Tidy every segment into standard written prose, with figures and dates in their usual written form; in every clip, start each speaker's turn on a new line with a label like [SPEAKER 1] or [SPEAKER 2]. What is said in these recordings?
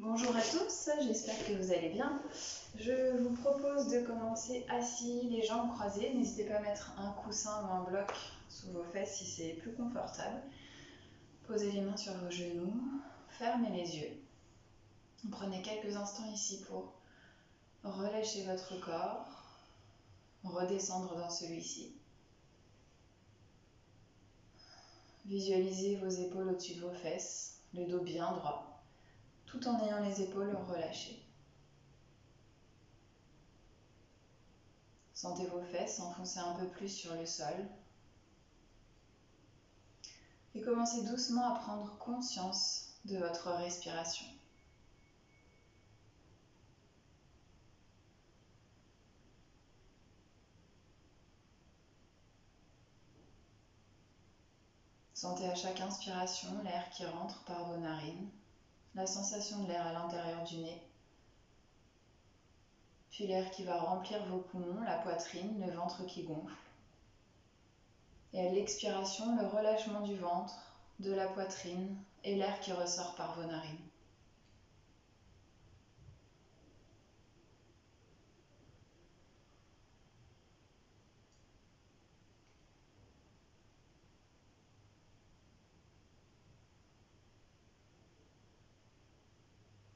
[SPEAKER 1] Bonjour à tous, j'espère que vous allez bien. Je vous propose de commencer assis, les jambes croisées. N'hésitez pas à mettre un coussin ou un bloc sous vos fesses si c'est plus confortable. Posez les mains sur vos genoux, fermez les yeux. Prenez quelques instants ici pour relâcher votre corps, redescendre dans celui-ci. Visualisez vos épaules au-dessus de vos fesses, le dos bien droit, tout en ayant les épaules relâchées. Sentez vos fesses s'enfoncer un peu plus sur le sol. Et commencez doucement à prendre conscience de votre respiration. Sentez à chaque inspiration l'air qui rentre par vos narines, la sensation de l'air à l'intérieur du nez, puis l'air qui va remplir vos poumons, la poitrine, le ventre qui gonfle. Et à l'expiration, le relâchement du ventre, de la poitrine et l'air qui ressort par vos narines.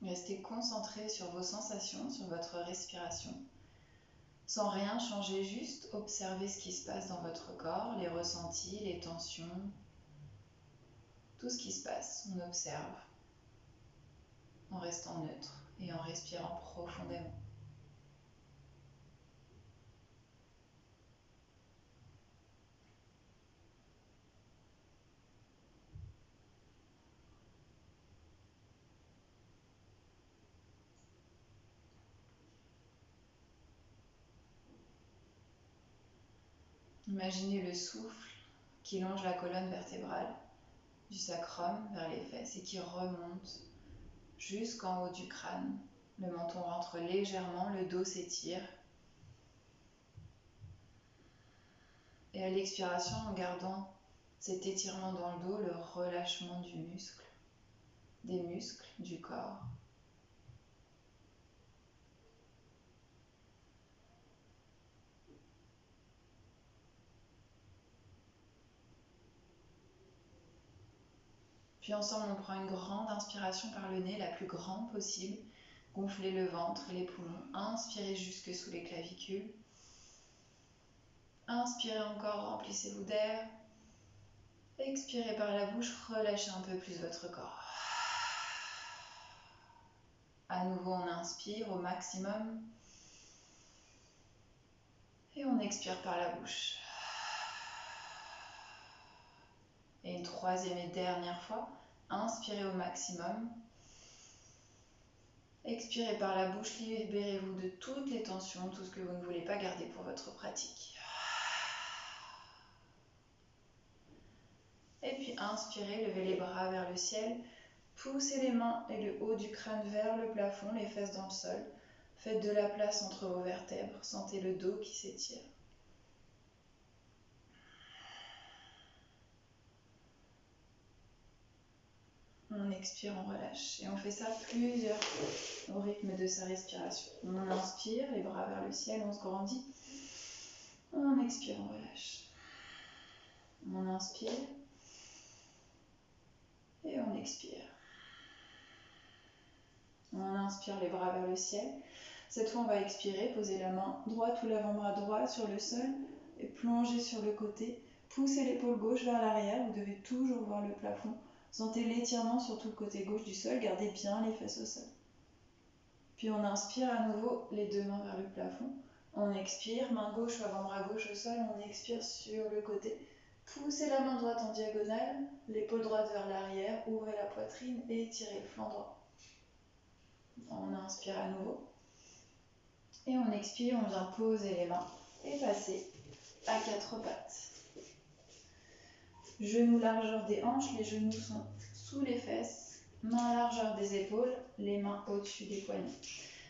[SPEAKER 1] Restez concentré sur vos sensations, sur votre respiration. Sans rien changer, juste observez ce qui se passe dans votre corps, les ressentis, les tensions, tout ce qui se passe, on observe en restant neutre et en respirant profondément. Imaginez le souffle qui longe la colonne vertébrale du sacrum vers les fesses et qui remonte jusqu'en haut du crâne. Le menton rentre légèrement, le dos s'étire. Et à l'expiration, en gardant cet étirement dans le dos, le relâchement du muscle, des muscles du corps. Puis ensemble, on prend une grande inspiration par le nez, la plus grande possible. Gonflez le ventre et les poumons. Inspirez jusque sous les clavicules. Inspirez encore, remplissez-vous d'air. Expirez par la bouche, relâchez un peu plus votre corps. À nouveau, on inspire au maximum. Et on expire par la bouche. Et une troisième et dernière fois, inspirez au maximum. Expirez par la bouche, libérez-vous de toutes les tensions, tout ce que vous ne voulez pas garder pour votre pratique. Et puis inspirez, levez les bras vers le ciel, poussez les mains et le haut du crâne vers le plafond, les fesses dans le sol. Faites de la place entre vos vertèbres, sentez le dos qui s'étire. On expire, on relâche. Et on fait ça plusieurs fois au rythme de sa respiration. On inspire, les bras vers le ciel, on se grandit. On expire, on relâche. On inspire. Et on expire. On inspire, les bras vers le ciel. Cette fois, on va expirer, poser la main droite ou l'avant-bras droit sur le sol et plonger sur le côté. Poussez l'épaule gauche vers l'arrière, vous devez toujours voir le plafond. Sentez l'étirement sur tout le côté gauche du sol, gardez bien les fesses au sol. Puis on inspire à nouveau, les deux mains vers le plafond. On expire, main gauche ou avant-bras gauche au sol, on expire sur le côté. Poussez la main droite en diagonale, l'épaule droite vers l'arrière, ouvrez la poitrine et étirez le flanc droit. On inspire à nouveau. Et on expire, on vient poser les mains et passer à quatre pattes. Genoux largeur des hanches, les genoux sont sous les fesses, mains largeur des épaules, les mains au-dessus des poignets.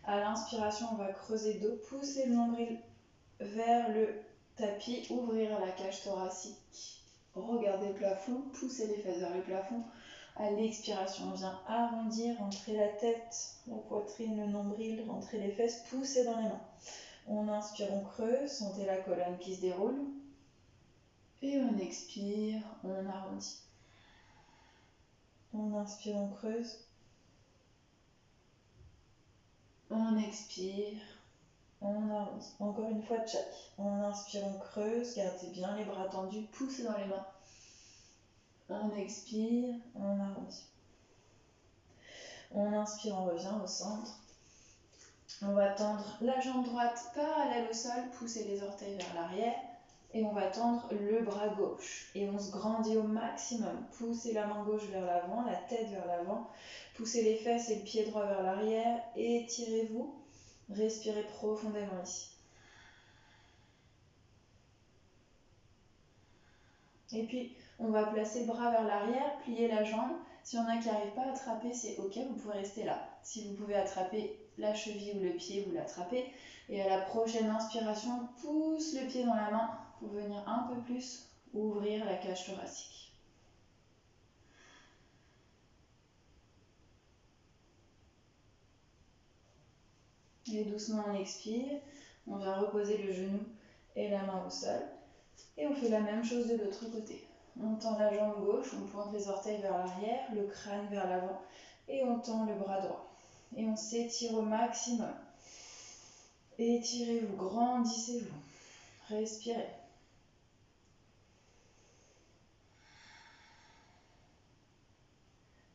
[SPEAKER 1] À l'inspiration, on va creuser le dos, pousser le nombril vers le tapis, ouvrir la cage thoracique, regardez le plafond, poussez les fesses vers le plafond, À l'expiration, on vient arrondir, rentrer la tête, la poitrine, le nombril, rentrer les fesses, pousser dans les mains. On inspire, on creuse, sentez la colonne qui se déroule. Et on expire, on arrondit. On inspire, on creuse. On expire, on arrondit. Encore une fois, tchac. On inspire, on creuse, gardez bien les bras tendus, poussez dans les mains. On expire, on arrondit. On inspire, on revient au centre. On va tendre la jambe droite parallèle au sol, pousser les orteils vers l'arrière. Et on va tendre le bras gauche. Et on se grandit au maximum. Poussez la main gauche vers l'avant, la tête vers l'avant. Poussez les fesses et le pied droit vers l'arrière. Étirez-vous. Respirez profondément ici. Et puis, on va placer le bras vers l'arrière, plier la jambe. Si on a qui n'arrive pas à attraper, c'est ok, vous pouvez rester là. Si vous pouvez attraper la cheville ou le pied, vous l'attrapez. Et à la prochaine inspiration, pousse le pied dans la main pour venir un peu plus ouvrir la cage thoracique. Et doucement on expire, on vient reposer le genou et la main au sol. Et on fait la même chose de l'autre côté. On tend la jambe gauche, on pointe les orteils vers l'arrière, le crâne vers l'avant et on tend le bras droit. Et on s'étire au maximum. Étirez-vous, grandissez-vous. Respirez.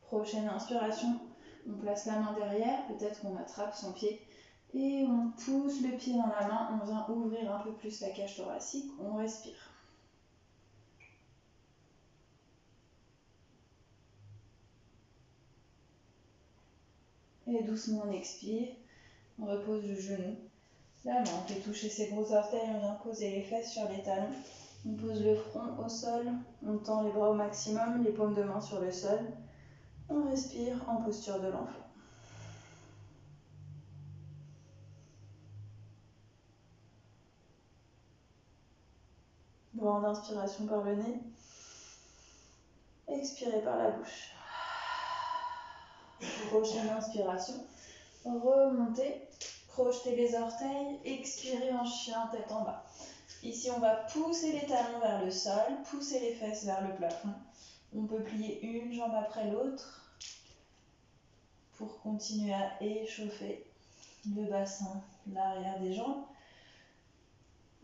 [SPEAKER 1] Prochaine inspiration, on place la main derrière, peut-être qu'on attrape son pied et on pousse le pied dans la main, on vient ouvrir un peu plus la cage thoracique, on respire. Et doucement on expire, on repose le genou, la main, on fait toucher ses gros orteils, on vient poser les fesses sur les talons, on pose le front au sol, on tend les bras au maximum, les paumes de main sur le sol, on respire en posture de l'enfant. Grande inspiration par le nez, expirez par la bouche. Prochaine inspiration, remontez, projetez les orteils, expirez en chien, tête en bas. Ici, on va pousser les talons vers le sol, pousser les fesses vers le plafond. On peut plier une jambe après l'autre pour continuer à échauffer le bassin, l'arrière des jambes.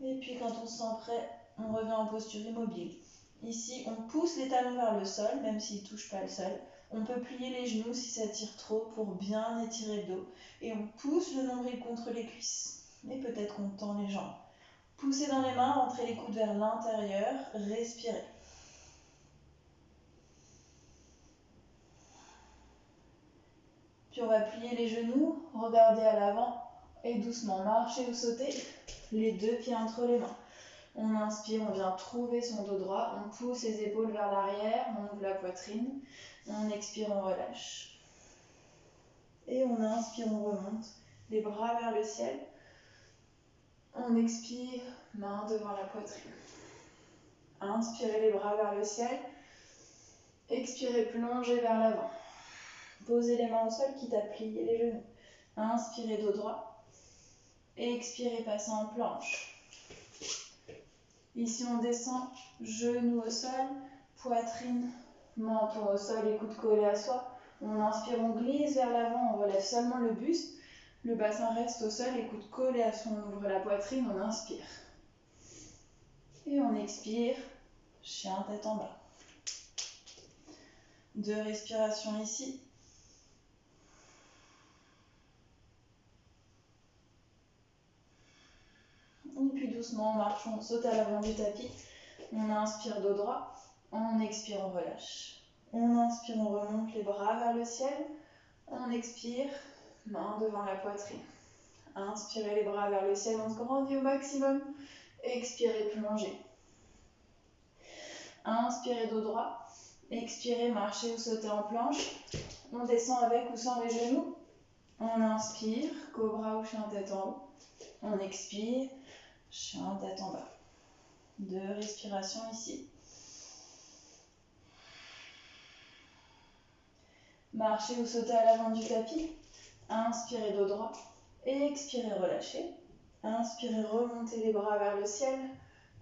[SPEAKER 1] Et puis, quand on se sent prêt, on revient en posture immobile. Ici, on pousse les talons vers le sol, même s'ils ne touchent pas le sol. On peut plier les genoux si ça tire trop pour bien étirer le dos. Et on pousse le nombril contre les cuisses. Et peut-être qu'on tend les jambes. Poussez dans les mains, rentrez les coudes vers l'intérieur, respirez. Puis on va plier les genoux, regarder à l'avant et doucement marcher ou sauter, les deux pieds entre les mains. On inspire, on vient trouver son dos droit, on pousse les épaules vers l'arrière, on ouvre la poitrine, on expire, on relâche. Et on inspire, on remonte, les bras vers le ciel. On expire, main devant la poitrine. Inspirez les bras vers le ciel. Expirez, plongez vers l'avant. Posez les mains au sol, quitte à plier les genoux. Inspirez, dos droit. Expirez, passez en planche. Ici, on descend, genoux au sol, poitrine, menton au sol et coude collé à soi. On inspire, on glisse vers l'avant, on relève seulement le buste. Le bassin reste au sol, les coudes collés à soi, on ouvre la poitrine, on inspire. Et on expire, chien tête en bas. 2 respirations ici. Et puis doucement, on marche, on saute à l'avant du tapis. On inspire, dos droit. On expire, on relâche. On inspire, on remonte les bras vers le ciel. On expire, main devant la poitrine. Inspirez les bras vers le ciel, on se grandit au maximum. Expirez, plongez. Inspirez, dos droit. Expirez, marchez ou sautez en planche. On descend avec ou sans les genoux. On inspire, cobra ou chien tête en haut. On expire, chien tête en bas. 2 respirations ici. Marchez ou sautez à l'avant du tapis. Inspirez dos droit. Expirez, relâchez. Inspirez, remontez les bras vers le ciel.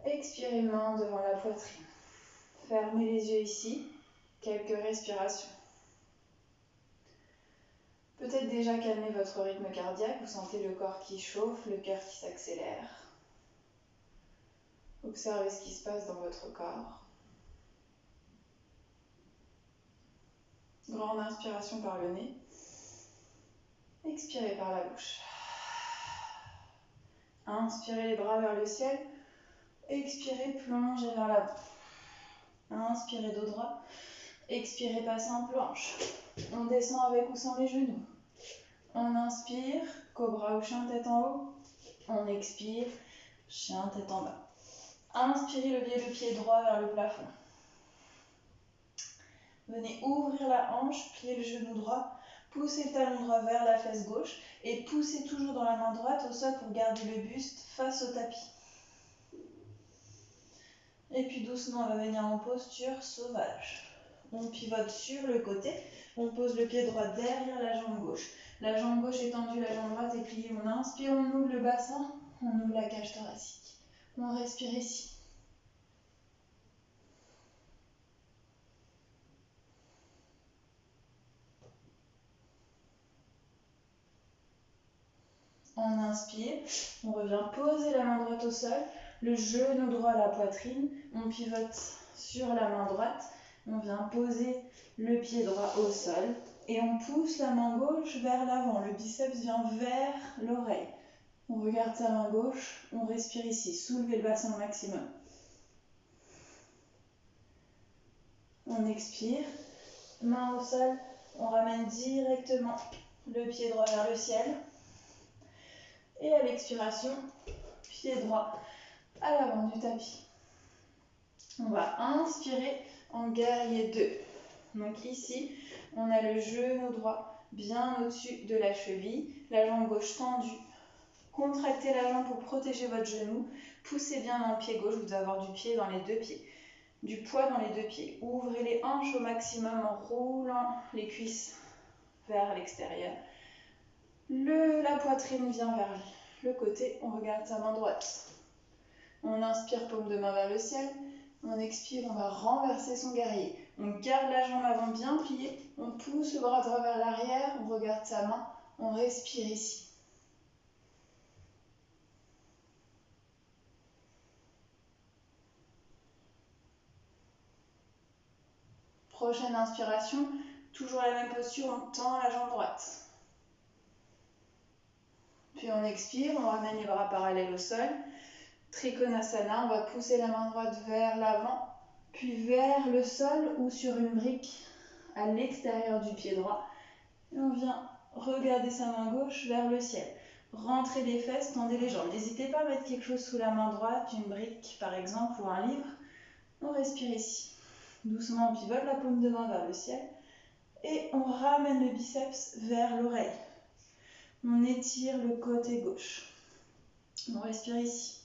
[SPEAKER 1] Expirez, main devant la poitrine. Fermez les yeux ici. Quelques respirations. Peut-être déjà calmer votre rythme cardiaque. Vous sentez le corps qui chauffe, le cœur qui s'accélère. Observez ce qui se passe dans votre corps. Grande inspiration par le nez. Expirez par la bouche. Inspirez les bras vers le ciel. Expirez, plongez vers l'avant. Inspirez dos droit. Expirez, passez en planche. On descend avec ou sans les genoux. On inspire, cobra ou chien tête en haut. On expire, chien tête en bas. Inspirez, levez le pied droit vers le plafond. Venez ouvrir la hanche, pliez le genou droit, poussez le talon droit vers la fesse gauche et poussez toujours dans la main droite au sol pour garder le buste face au tapis. Et puis doucement, on va venir en posture sauvage. On pivote sur le côté, on pose le pied droit derrière la jambe gauche. La jambe gauche est tendue, la jambe droite est pliée. On inspire, on ouvre le bassin, on ouvre la cage thoracique. On respire ici. On inspire, on revient poser la main droite au sol, le genou droit à la poitrine, on pivote sur la main droite, on vient poser le pied droit au sol et on pousse la main gauche vers l'avant, le biceps vient vers l'oreille. On regarde sa main gauche, on respire ici, soulevez le bassin au maximum. On expire, main au sol, on ramène directement le pied droit vers le ciel. Et à l'expiration, pied droit à l'avant du tapis. On va inspirer en guerrier 2. Donc ici, on a le genou droit bien au-dessus de la cheville, la jambe gauche tendue. Contractez la jambe pour protéger votre genou. Poussez bien dans le pied gauche, vous devez avoir du pied dans les deux pieds. Du poids dans les deux pieds. Ouvrez les hanches au maximum en roulant les cuisses vers l'extérieur. La poitrine vient vers le côté, on regarde sa main droite. On inspire, paume de main vers le ciel. On expire, on va renverser son guerrier. On garde la jambe avant bien pliée. On pousse le bras droit vers l'arrière. On regarde sa main. On respire ici. Prochaine inspiration. Toujours la même posture, on tend la jambe droite. Puis on expire, on ramène les bras parallèles au sol. Trikonasana, on va pousser la main droite vers l'avant, puis vers le sol ou sur une brique à l'extérieur du pied droit. Et on vient regarder sa main gauche vers le ciel. Rentrez les fesses, tendez les jambes. N'hésitez pas à mettre quelque chose sous la main droite, une brique par exemple ou un livre. On respire ici. Doucement, on pivote la paume de main vers le ciel et on ramène le biceps vers l'oreille. On étire le côté gauche. On respire ici.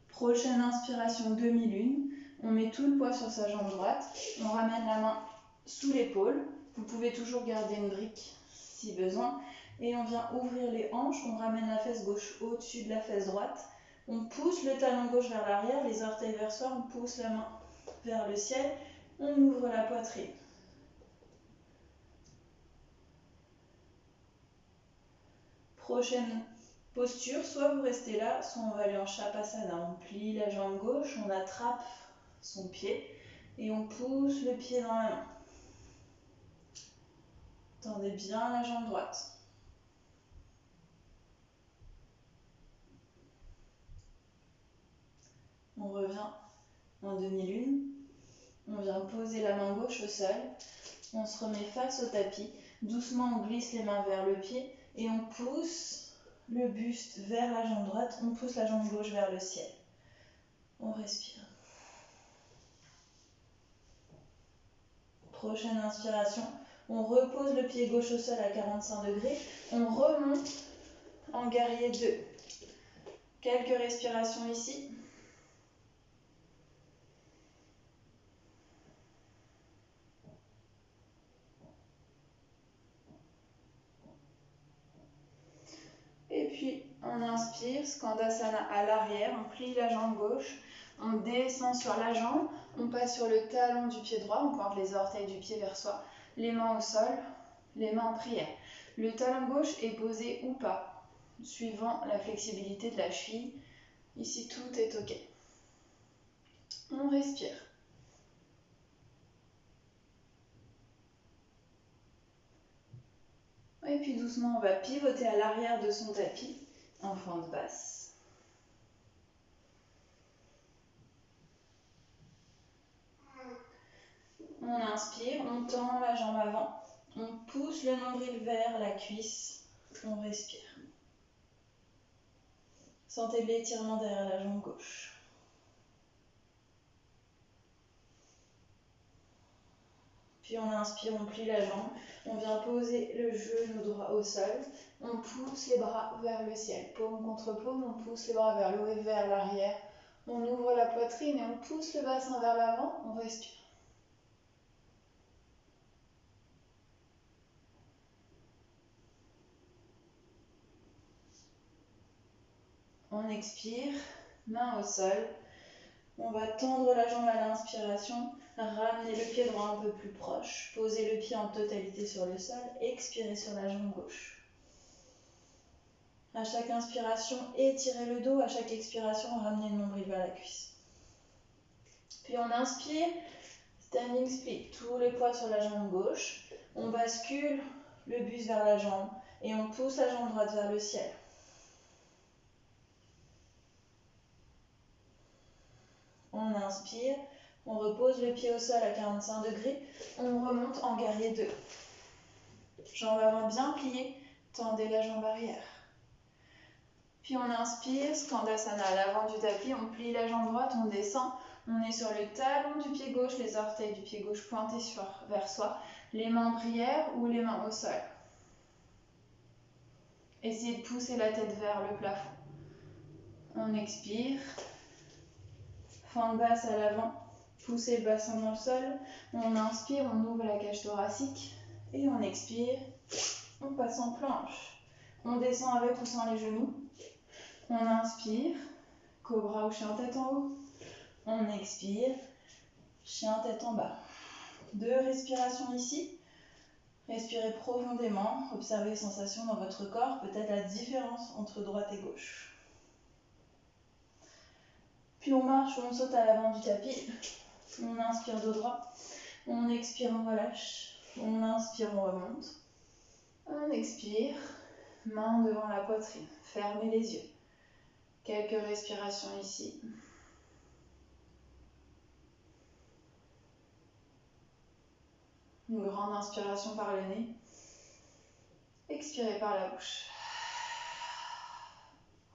[SPEAKER 1] Prochaine inspiration demi-lune. On met tout le poids sur sa jambe droite. On ramène la main sous l'épaule. Vous pouvez toujours garder une brique si besoin. Et on vient ouvrir les hanches. On ramène la fesse gauche au-dessus de la fesse droite. On pousse le talon gauche vers l'arrière, les orteils vers soi. On pousse la main vers le ciel. On ouvre la poitrine. Prochaine posture, soit vous restez là, soit on va aller en Shavasana. On plie la jambe gauche, on attrape son pied et on pousse le pied dans la main. Tendez bien la jambe droite. On revient en demi-lune. On vient poser la main gauche au sol. On se remet face au tapis. Doucement, on glisse les mains vers le pied et on pousse le buste vers la jambe droite. On pousse la jambe gauche vers le ciel. On respire. Prochaine inspiration. On repose le pied gauche au sol à 45 degrés. On remonte en guerrier 2. Quelques respirations ici. inspire, Skandasana à l'arrière, on plie la jambe gauche, on descend sur la jambe, on passe sur le talon du pied droit, on pointe les orteils du pied vers soi, les mains au sol, les mains en prière. Le talon gauche est posé ou pas, suivant la flexibilité de la cheville. Ici, tout est OK. On respire. Et puis doucement, on va pivoter à l'arrière de son tapis en fente basse. On inspire, on tend la jambe avant, on pousse le nombril vers la cuisse, on respire. Sentez l'étirement derrière la jambe gauche. Puis on inspire, on plie la jambe, on vient poser le genou droit au sol, on pousse les bras vers le ciel, paume contre paume, on pousse les bras vers le haut et vers l'arrière, on ouvre la poitrine et on pousse le bassin vers l'avant, on respire. On expire, main au sol, on va tendre la jambe à l'inspiration, ramener le pied droit un peu plus proche, poser le pied en totalité sur le sol, expirer sur la jambe gauche. À chaque inspiration, étirez le dos, à chaque expiration, ramenez le nombril vers la cuisse. Puis on inspire, standing split, tous les poids sur la jambe gauche, on bascule le buste vers la jambe et on pousse la jambe droite vers le ciel. On inspire, on repose le pied au sol à 45 degrés, on remonte en guerrier 2. Jambe avant bien pliée, tendez la jambe arrière. Puis on inspire, Skandasana à l'avant du tapis, on plie la jambe droite, on descend, on est sur le talon du pied gauche, les orteils du pied gauche pointés vers soi, les mains en prière ou les mains au sol. Essayez de pousser la tête vers le plafond. On expire, fente basse à l'avant, poussez le bassin dans le sol, on inspire, on ouvre la cage thoracique et on expire, on passe en planche. On descend avec ou sans les genoux. On inspire, cobra ou chien tête en haut. On expire, chien tête en bas. 2 respirations ici. Respirez profondément, observez les sensations dans votre corps, peut-être la différence entre droite et gauche. Puis on marche ou on saute à l'avant du tapis. On inspire dos droit. On expire, on relâche. On inspire, on remonte. On expire, main devant la poitrine. Fermez les yeux. Quelques respirations ici. Une grande inspiration par le nez. Expirez par la bouche.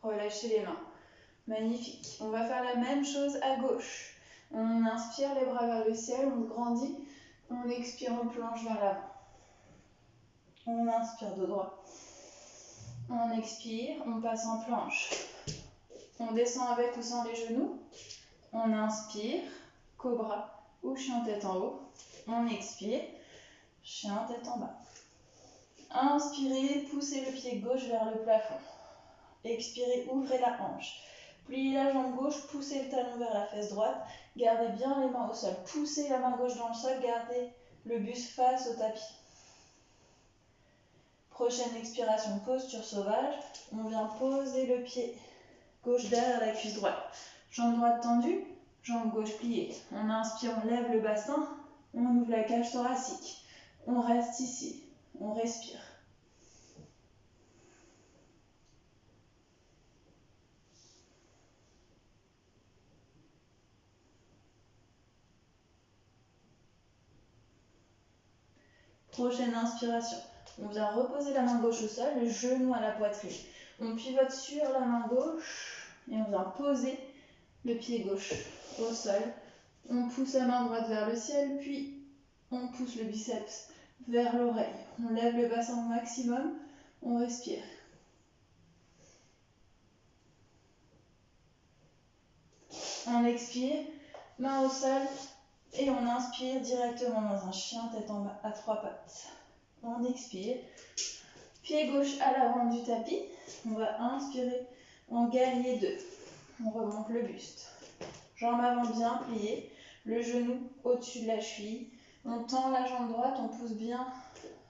[SPEAKER 1] Relâchez les mains. Magnifique. On va faire la même chose à gauche. On inspire les bras vers le ciel, on grandit. On expire, on plonge vers l'avant. On inspire dos droit. On expire, on passe en planche. On descend avec ou sans les genoux. On inspire, cobra ou chien tête en haut. On expire, chien tête en bas. Inspirez, poussez le pied gauche vers le plafond. Expirez, ouvrez la hanche. Pliez la jambe gauche, poussez le talon vers la fesse droite. Gardez bien les mains au sol. Poussez la main gauche dans le sol, gardez le buste face au tapis. Prochaine expiration, posture sauvage. On vient poser le pied gauche derrière la cuisse droite. Jambe droite tendue, jambe gauche pliée. On inspire, on lève le bassin, on ouvre la cage thoracique. On reste ici, on respire. Prochaine inspiration. On vient reposer la main gauche au sol, le genou à la poitrine. On pivote sur la main gauche et on vient poser le pied gauche au sol. On pousse la main droite vers le ciel, puis on pousse le biceps vers l'oreille. On lève le bassin au maximum, on respire. On expire, main au sol, et on inspire directement dans un chien tête en bas à 3 pattes. On expire, pied gauche à l'avant du tapis. On va inspirer En guerrier 2, on remonte le buste. Jambe avant bien pliée, le genou au-dessus de la cheville. On tend la jambe droite, on pousse bien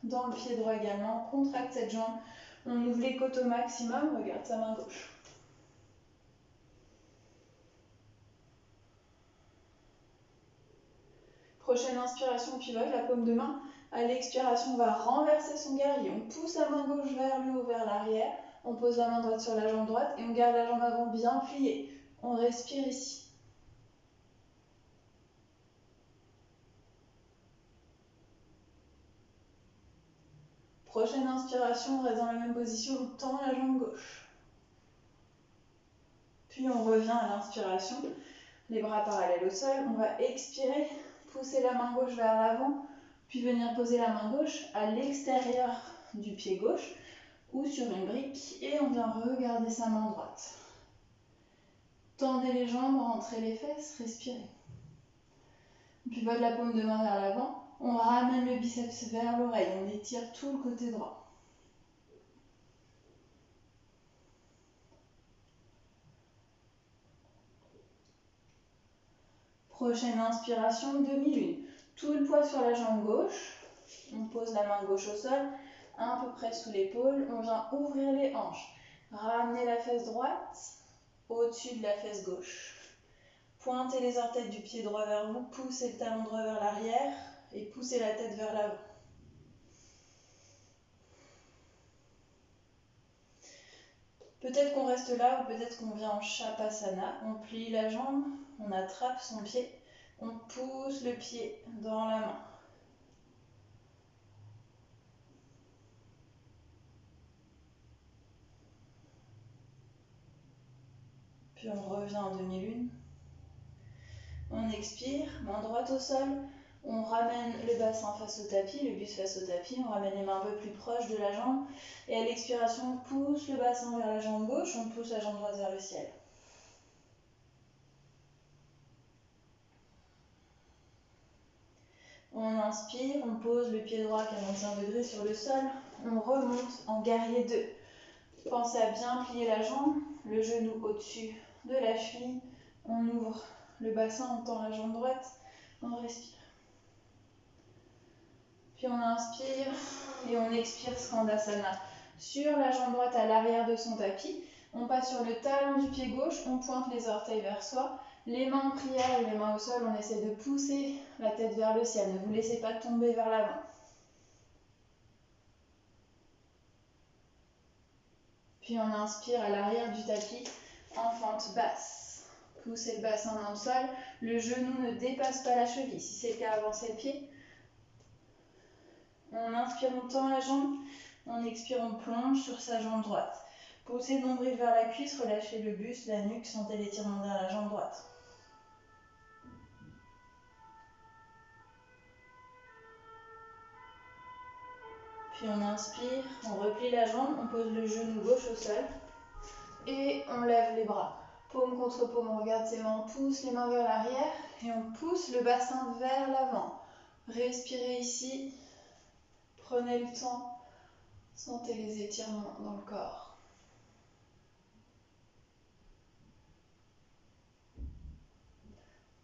[SPEAKER 1] dans le pied droit également. On contracte cette jambe, on ouvre les côtes au maximum, regarde sa main gauche. Prochaine inspiration, on pivote la paume de main. À l'expiration, on va renverser son guerrier. On pousse la main gauche vers le haut, vers l'arrière. On pose la main droite sur la jambe droite et on garde la jambe avant bien pliée. On respire ici. Prochaine inspiration, on reste dans la même position, on tend la jambe gauche. Puis on revient à l'inspiration, les bras parallèles au sol. On va expirer, pousser la main gauche vers l'avant, puis venir poser la main gauche à l'extérieur du pied gauche ou sur une brique et on vient regarder sa main droite. Tendez les jambes, rentrez les fesses, respirez. On pivote la paume de main vers l'avant, on ramène le biceps vers l'oreille, on étire tout le côté droit. Prochaine inspiration, demi-lune. Tout le poids sur la jambe gauche. On pose la main gauche au sol, un peu près sous l'épaule. On vient ouvrir les hanches. Ramener la fesse droite au-dessus de la fesse gauche. Pointez les orteils du pied droit vers vous. Poussez le talon droit vers l'arrière et poussez la tête vers l'avant. Peut-être qu'on reste là ou peut-être qu'on vient en Shavasana. On plie la jambe, on attrape son pied, on pousse le pied dans la main. Puis on revient en demi-lune. On expire, main droite au sol. On ramène le bassin face au tapis, le buste face au tapis. On ramène les mains un peu plus proches de la jambe. Et à l'expiration, on pousse le bassin vers la jambe gauche. On pousse la jambe droite vers le ciel. On inspire, on pose le pied droit à 45 degrés sur le sol. On remonte en guerrier 2. Pensez à bien plier la jambe, le genou au-dessus de la cheville. On ouvre le bassin, on tend la jambe droite, on respire. Puis on inspire et on expire Skandasana. Sur la jambe droite à l'arrière de son tapis, on passe sur le talon du pied gauche, on pointe les orteils vers soi. Les mains en prière et les mains au sol, on essaie de pousser la tête vers le ciel. Ne vous laissez pas tomber vers l'avant. Puis on inspire à l'arrière du tapis en fente basse. Poussez le bassin dans le sol. Le genou ne dépasse pas la cheville. Si c'est le cas, avancez le pied. On inspire, on tend la jambe. On expire, on plonge sur sa jambe droite. Poussez le nombril vers la cuisse, relâchez le buste, la nuque, sentez l'étirement vers la jambe droite. Puis on inspire, on replie la jambe, on pose le genou gauche au sol et on lève les bras. Paume contre paume, on regarde ses mains, on pousse les mains vers l'arrière et on pousse le bassin vers l'avant. Respirez ici, prenez le temps, sentez les étirements dans le corps.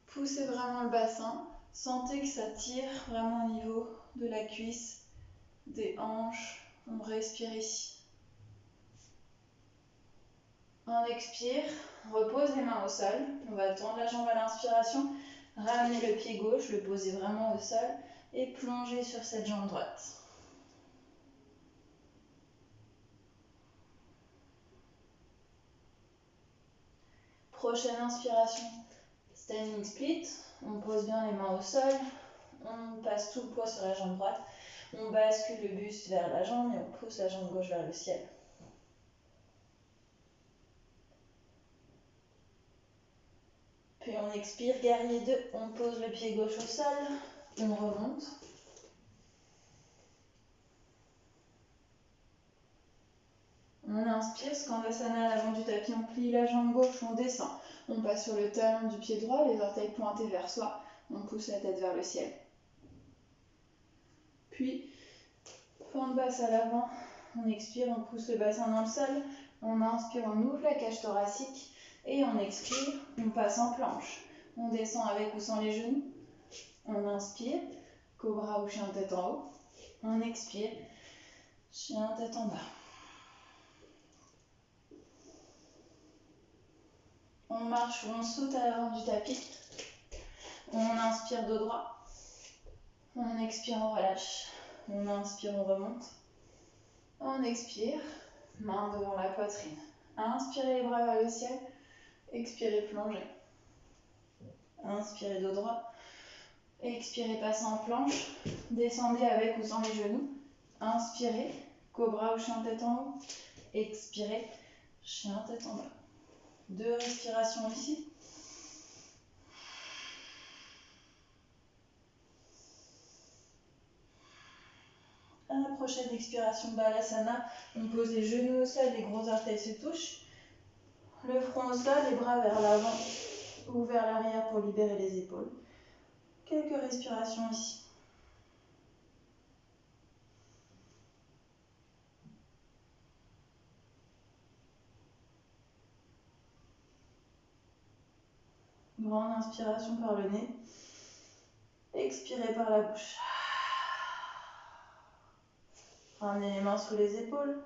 [SPEAKER 1] Poussez vraiment le bassin, sentez que ça tire vraiment au niveau de la cuisse, des hanches. On respire ici. On expire, on repose les mains au sol. On va tendre la jambe à l'inspiration, ramener le pied gauche, le poser vraiment au sol et plonger sur cette jambe droite. Prochaine inspiration, standing split. On pose bien les mains au sol, on passe tout le poids sur la jambe droite, on bascule le buste vers la jambe et on pousse la jambe gauche vers le ciel. Puis on expire, guerrier 2, on pose le pied gauche au sol, on remonte. On inspire, Skandasana à l'avant du tapis, on plie la jambe gauche, on descend. On passe sur le talon du pied droit, les orteils pointés vers soi, on pousse la tête vers le ciel. Puis, fente basse à l'avant, on expire, on pousse le bassin dans le sol, On inspire, on ouvre la cage thoracique et on expire, on passe en planche. On descend avec ou sans les genoux. On inspire, cobra ou chien tête en haut. On expire, chien tête en bas. On marche ou on saute à l'avant du tapis. On inspire dos droit. On expire, on relâche. On inspire, on remonte. On expire, main devant la poitrine. Inspirez les bras vers le ciel. Expirez, plongez. Inspirez dos droit. Expirez, passez en planche. Descendez avec ou sans les genoux. Inspirez, cobra ou chien tête en haut. Expirez, chien tête en bas. 2 respirations ici. À la prochaine expiration, Balasana, on pose les genoux au sol, les gros orteils se touchent. Le front au sol, les bras vers l'avant ou vers l'arrière pour libérer les épaules. Quelques respirations ici. Grande inspiration par le nez. Expirez par la bouche. Ramenez les mains sous les épaules.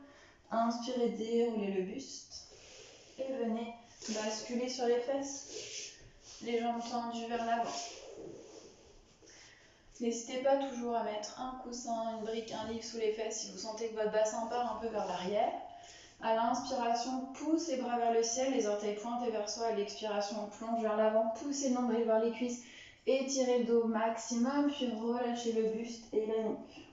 [SPEAKER 1] Inspirez, déroulez le buste. Et venez basculer sur les fesses. Les jambes tendues vers l'avant. N'hésitez pas toujours à mettre un coussin, une brique, un livre sous les fesses si vous sentez que votre bassin part un peu vers l'arrière. À l'inspiration, poussez les bras vers le ciel, les orteils pointés vers soi. À l'expiration, on plonge vers l'avant, poussez le nombril vers les cuisses. Étirez le dos au maximum, puis relâchez le buste et la nuque.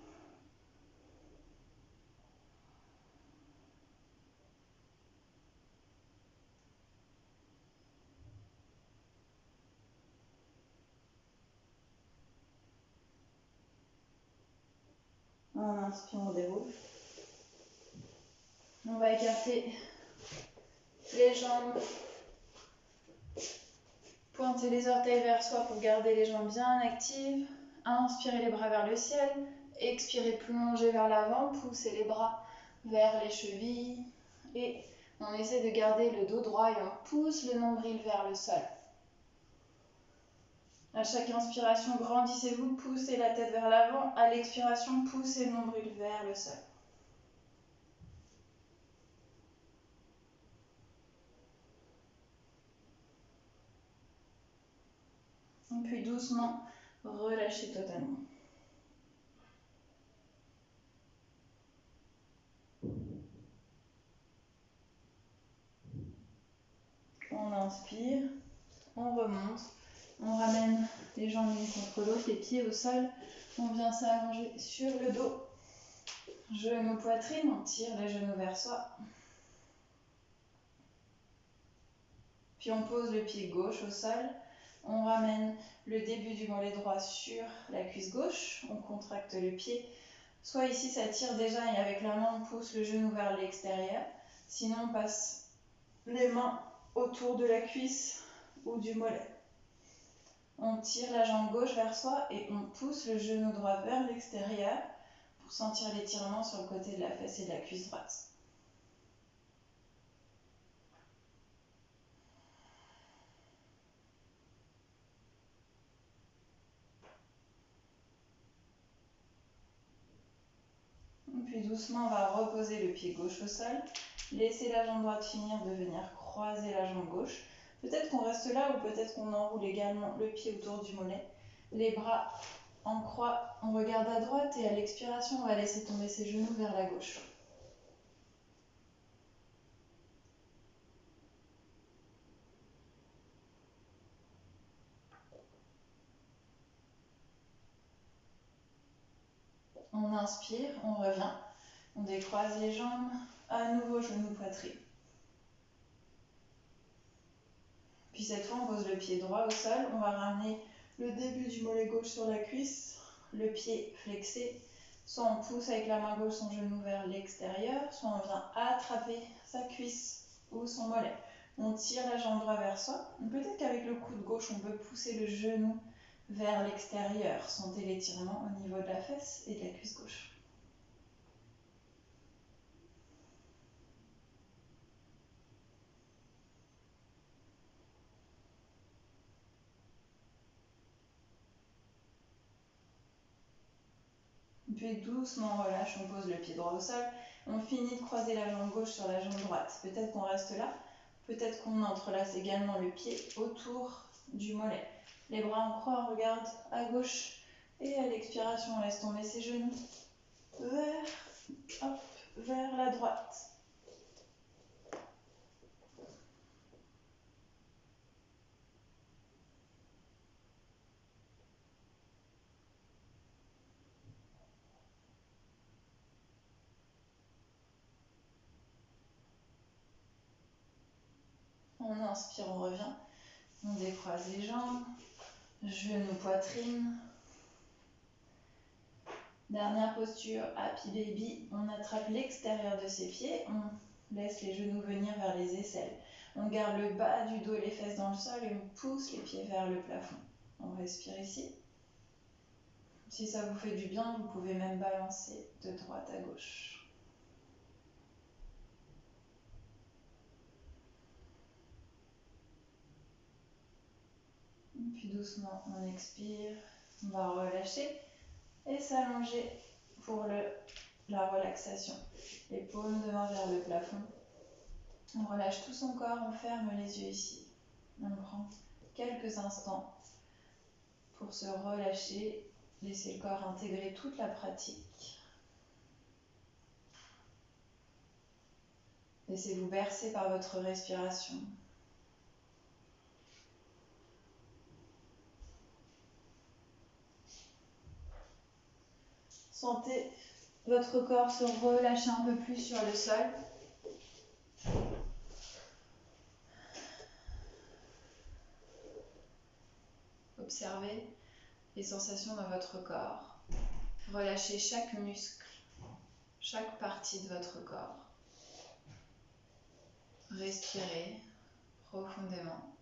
[SPEAKER 1] En inspirant, on déroule. On va écarter les jambes. Pointez les orteils vers soi pour garder les jambes bien actives. Inspirez les bras vers le ciel. Expirez, plongez vers l'avant. Poussez les bras vers les chevilles. Et on essaie de garder le dos droit et on pousse le nombril vers le sol. À chaque inspiration, grandissez-vous, poussez la tête vers l'avant. À l'expiration, poussez le nombril vers le sol. Et puis doucement, relâchez totalement. On inspire, on remonte, on ramène les jambes l'une contre l'autre, les pieds au sol. On vient s'allonger sur le dos. Genoux, poitrine, on tire les genoux vers soi. Puis on pose le pied gauche au sol. On ramène le début du mollet droit sur la cuisse gauche. On contracte le pied. Soit ici, ça tire déjà et avec la main, on pousse le genou vers l'extérieur. Sinon, on passe les mains autour de la cuisse ou du mollet. On tire la jambe gauche vers soi et on pousse le genou droit vers l'extérieur pour sentir l'étirement sur le côté de la fesse et de la cuisse droite. Puis doucement, on va reposer le pied gauche au sol. Laissez la jambe droite finir de venir croiser la jambe gauche. Peut-être qu'on reste là ou peut-être qu'on enroule également le pied autour du mollet. Les bras en croix, on regarde à droite et à l'expiration, on va laisser tomber ses genoux vers la gauche. On inspire, on revient. On décroise les jambes. À nouveau, genoux, poitrine. Puis cette fois, on pose le pied droit au sol. On va ramener le début du mollet gauche sur la cuisse, le pied flexé. Soit on pousse avec la main gauche son genou vers l'extérieur, soit on vient attraper sa cuisse ou son mollet. On tire la jambe droite vers soi. Peut-être qu'avec le coude gauche, on peut pousser le genou vers l'extérieur. Sentez l'étirement au niveau de la fesse et de la cuisse gauche. Puis doucement on relâche, on pose le pied droit au sol. On finit de croiser la jambe gauche sur la jambe droite. Peut-être qu'on reste là, peut-être qu'on entrelace également le pied autour du mollet. Les bras en croix, on regarde à gauche. Et à l'expiration, on laisse tomber ses genoux vers la droite. On inspire, on revient. On décroise les jambes, genoux, poitrine. Dernière posture, Happy Baby. On attrape l'extérieur de ses pieds. On laisse les genoux venir vers les aisselles. On garde le bas du dos et les fesses dans le sol et on pousse les pieds vers le plafond. On respire ici. Si ça vous fait du bien, vous pouvez même balancer de droite à gauche. Puis doucement, on expire, on va relâcher et s'allonger pour la relaxation. Les paumes de main vers le plafond. On relâche tout son corps, on ferme les yeux ici. On prend quelques instants pour se relâcher, laisser le corps intégrer toute la pratique. Laissez-vous bercer par votre respiration. Sentez votre corps se relâcher un peu plus sur le sol. Observez les sensations dans votre corps. Relâchez chaque muscle, chaque partie de votre corps. Respirez profondément.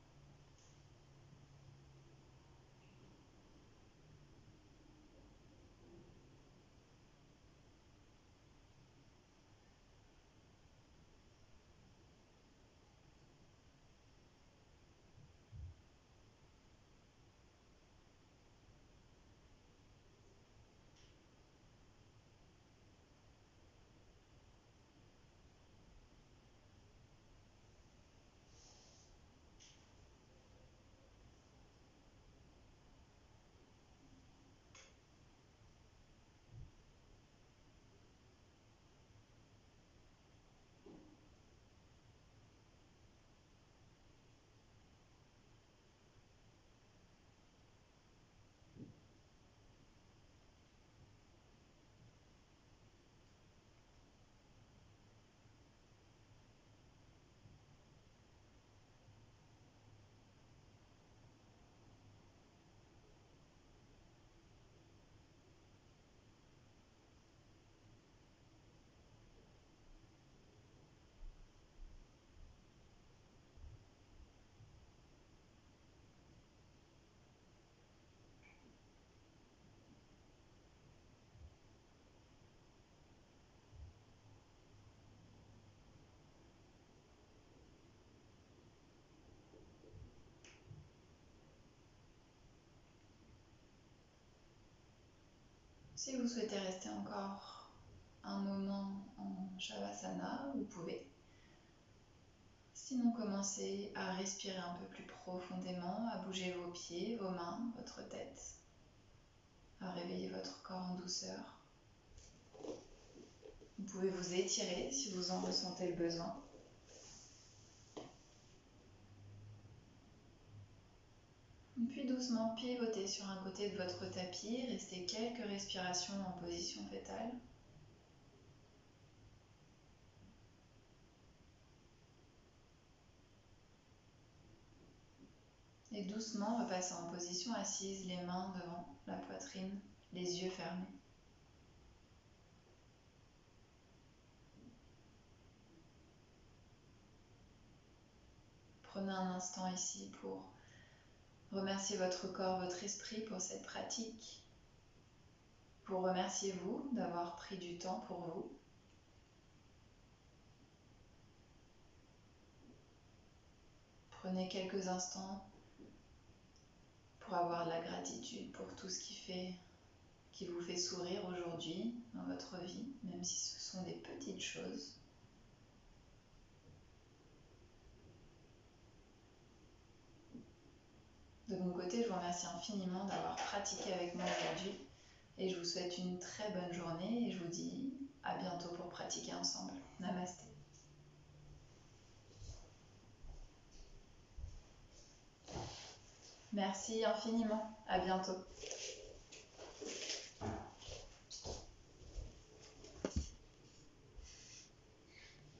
[SPEAKER 1] Si vous souhaitez rester encore un moment en Shavasana, vous pouvez. Sinon, commencez à respirer un peu plus profondément, à bouger vos pieds, vos mains, votre tête, à réveiller votre corps en douceur. Vous pouvez vous étirer si vous en ressentez le besoin. Puis doucement pivotez sur un côté de votre tapis, restez quelques respirations en position fétale. Et doucement repassez en position assise, les mains devant la poitrine, les yeux fermés. Prenez un instant ici pour remercier votre corps, votre esprit pour cette pratique. Pour remercier vous d'avoir pris du temps pour vous. Prenez quelques instants pour avoir de la gratitude pour tout ce qui qui vous fait sourire aujourd'hui dans votre vie, même si ce sont des petites choses. De mon côté, je vous remercie infiniment d'avoir pratiqué avec moi aujourd'hui et je vous souhaite une très bonne journée et je vous dis à bientôt pour pratiquer ensemble. Namasté. Merci infiniment. À bientôt.